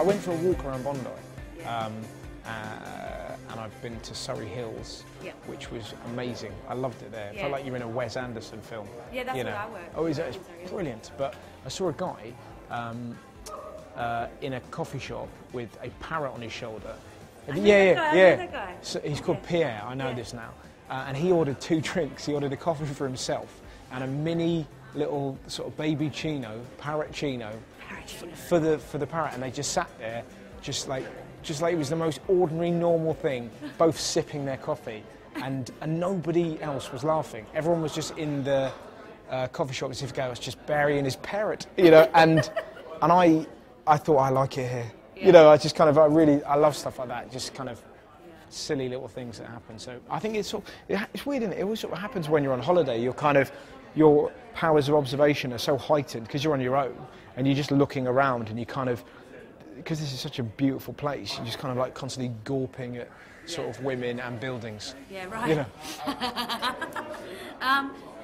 I went for a walk around Bondi, and I've been to Surrey Hills, which was amazing. I loved it there. It felt like you're in a Wes Anderson film. Yeah, that's where I work. Oh, it's brilliant. But I saw a guy in a coffee shop with a parrot on his shoulder. I know that guy. So he's called Pierre. I know this now. And he ordered 2 drinks. He ordered a coffee for himself and a mini little sort of baby chino, parrot chino, for the parrot. And they just sat there, just like it was the most ordinary, normal thing, both sipping their coffee, and nobody else was laughing. Everyone was just in the coffee shop as if the guy was just burying his parrot, you know. And I thought, I like it here. Yeah. You know, I just kind of, I love stuff like that, just kind of silly little things that happen. So I think it's weird, isn't it? It always sort of happens when you're on holiday. Your powers of observation are so heightened because you're on your own and you're just looking around, and you kind of, because this is such a beautiful place, you're just kind of like constantly gawping at sort of women and buildings. Yeah, right. You know.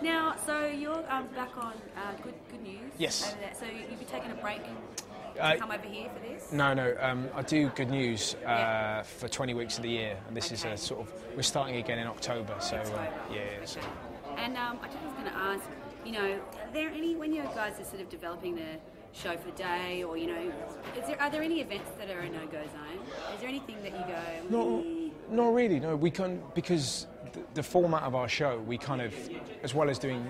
Now, so you're back on Good News. Yes. Over there. So you'll be taking a break to come over here for this? No. I do Good News for 20 weeks of the year, and this is a sort of, we're starting again in October. So yeah. So. And I just was going to ask, you know, are there any, when you guys are sort of developing the show for the day, or you know, are there any events that are a no-go zone? Is there anything that you go? Not really. No, we can, because the format of our show, we kind of, as well as doing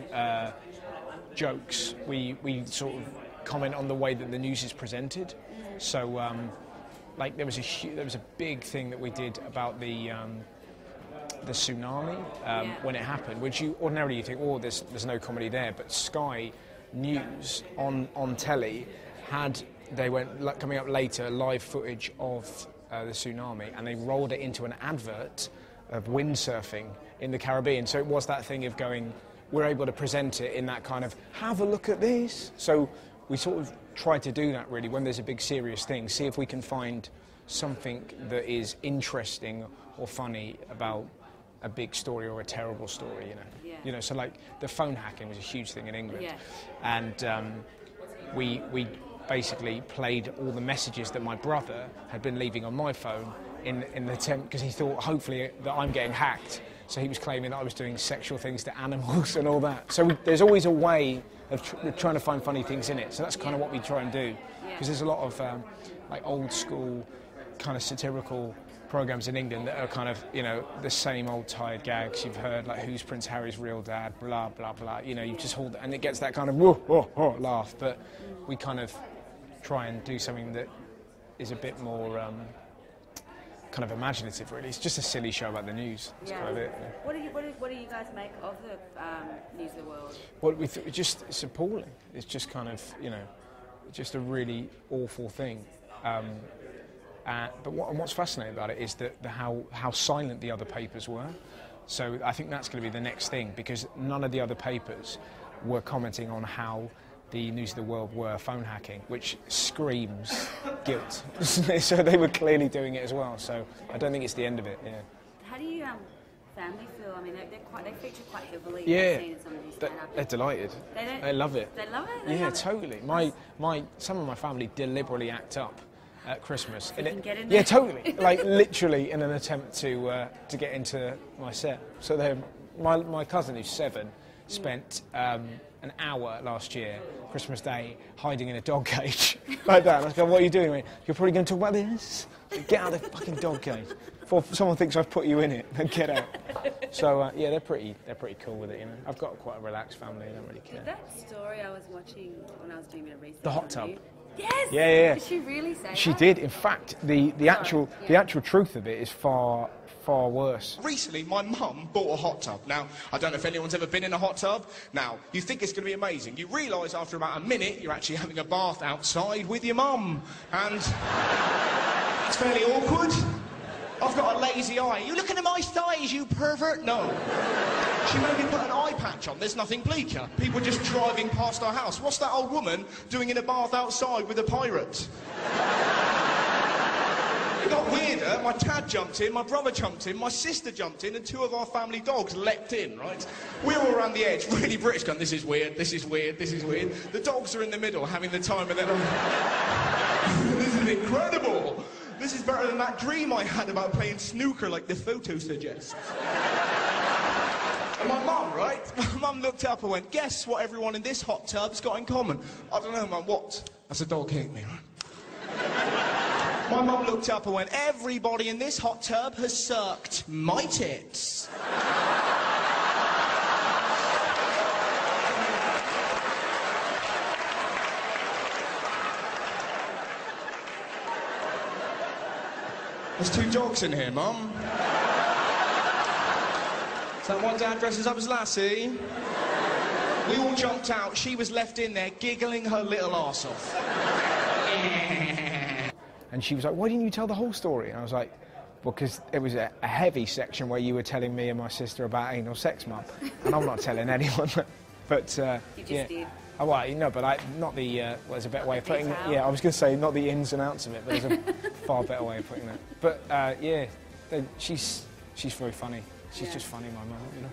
jokes, we sort of comment on the way that the news is presented. So, like there was a big thing that we did about the tsunami when it happened, which you ordinarily think, oh, there's no comedy there, but Sky News on telly coming up later, live footage of the tsunami, and they rolled it into an advert of windsurfing in the Caribbean. So it was that thing of going, we're able to present it in that kind of, have a look at this. So we sort of try to do that really when there's a big serious thing, see if we can find something that is interesting or funny about a big story or a terrible story, you know. Yeah. You know, so like the phone hacking was a huge thing in England, and we basically played all the messages that my brother had been leaving on my phone in the attempt, because he thought hopefully that I'm getting hacked. So he was claiming that I was doing sexual things to animals and all that. So there's always a way of trying to find funny things in it. So that's kind of what we try and do, because there's a lot of like old school kind of satirical programs in England that are kind of, you know, the same old tired gags you've heard, like who's Prince Harry's real dad, blah blah blah. You know, you just hold, and it gets that kind of whoa, whoa, whoa, laugh. But we kind of try and do something that is a bit more kind of imaginative, really. It's just a silly show about the news. That's kind of it. Yeah. What do you guys make of the news of the world? Well, it's appalling. It's just kind of, you know, just a really awful thing. But what's fascinating about it is that how silent the other papers were. So I think that's going to be the next thing, because none of the other papers were commenting on how the News of the World were phone hacking, which screams guilt. So they were clearly doing it as well. So I don't think it's the end of it. Yeah. How do you family feel? I mean, they feature quite heavily. Yeah, in some of these stand-up. they're delighted. They love it. They love it. Yeah, totally. Some of my family deliberately act up at Christmas. So you can get in there? Yeah, totally. Like literally in an attempt to get into my set. So my cousin, who's 7, spent an hour last year, Christmas Day, hiding in a dog cage like that. And I go, what are you doing, mate? You're probably going to talk about this? Get out of the fucking dog cage. Before someone thinks I've put you in it, then get out. So yeah, they're pretty cool with it, you know. I've got quite a relaxed family. I don't really care. That story I was watching when I was doing a bit of research. The hot tub. Yes. Yeah. Did she really say that? She did. In fact, the actual truth of it is far worse. Recently, my mum bought a hot tub. Now, I don't know if anyone's ever been in a hot tub. Now, you think it's going to be amazing. You realise after about a minute, you're actually having a bath outside with your mum. And it's fairly awkward. I've got a lazy eye. You looking at my thighs, you pervert? No. She made me put an eye patch on. There's nothing bleaker. People just driving past our house. What's that old woman doing in a bath outside with a pirate? It got weirder. My dad jumped in, my brother jumped in, my sister jumped in, and 2 of our family dogs leapt in, right? We're all around the edge, really British, going, this is weird, this is weird, this is weird. The dogs are in the middle, having the time of their life. This is incredible. This is better than that dream I had about playing snooker like the photo suggests. And my mum, right? My mum looked up and went, guess what everyone in this hot tub's got in common? I don't know, Mum, what? That's a dog hit me, right? My mum looked up and went, everybody in this hot tub has sucked my tits. There's 2 dogs in here, Mum. Is that why Dad dresses up as Lassie? We all jumped out. She was left in there giggling her little arse off. And she was like, why didn't you tell the whole story? And I was like, well, because it was a heavy section where you were telling me and my sister about anal sex, Mum. And I'm not telling anyone. But, You just yeah. did. Oh, well, no, but not the, well, there's a better way of putting it. Yeah, I was going to say not the ins and outs of it, but there's a far better way of putting it. But, yeah, she's very funny. She's just funny, my mum, you know.